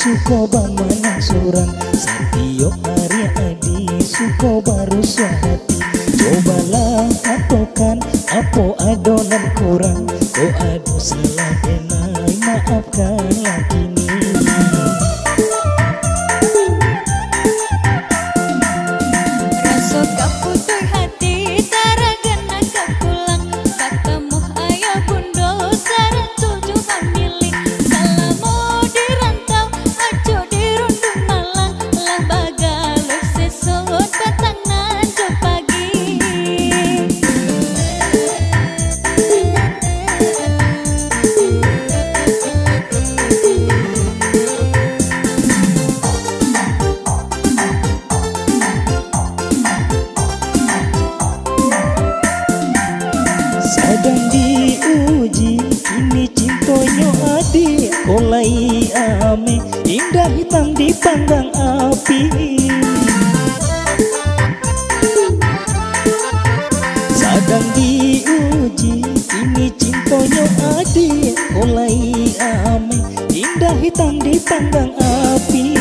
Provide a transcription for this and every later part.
suko bamana surang Satio Arya Adi suko baru hati. Cobalah katakan apa adonan kurang, ko ado salah denai maafkanlah kini. Rasa kaputur hati taragana kapulang, katamu ayah bundo sarang cucu famili. Salamu dirantau ajo dirundung malang, lah bagaluk sesut batangan jo pagi. Sedang diuji kini cintonyo adik kolai ame, indah hitam dipanggang api. Sedang diuji kini cintonyo adik kolai ame, indah hitam dipanggang api.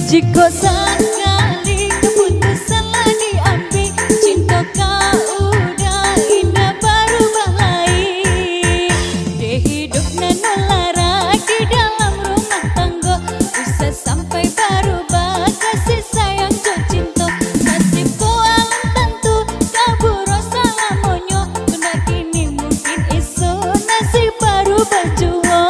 Jika sekali keputusan lah diambil, cinta kau udah indah berubah lain. Dia hidup lara di dalam rumah tangga, usah sampai berubah kasih sayang jo cinta. Nasib ku alam tentu kabur salamonyo, tunda kini mungkin esok nasib berubah jua.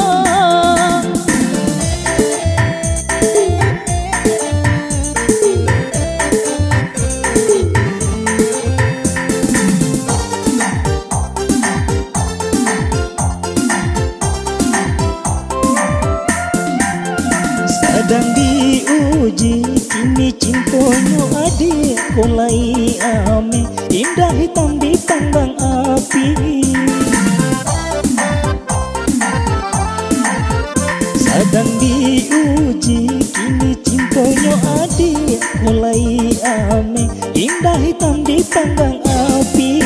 Sedang diuji kini cintonyo adik kolai ame, indah hitam dipanggang api. Sedang diuji kini cintonyo adik kolai ame, indah hitam dipanggang api.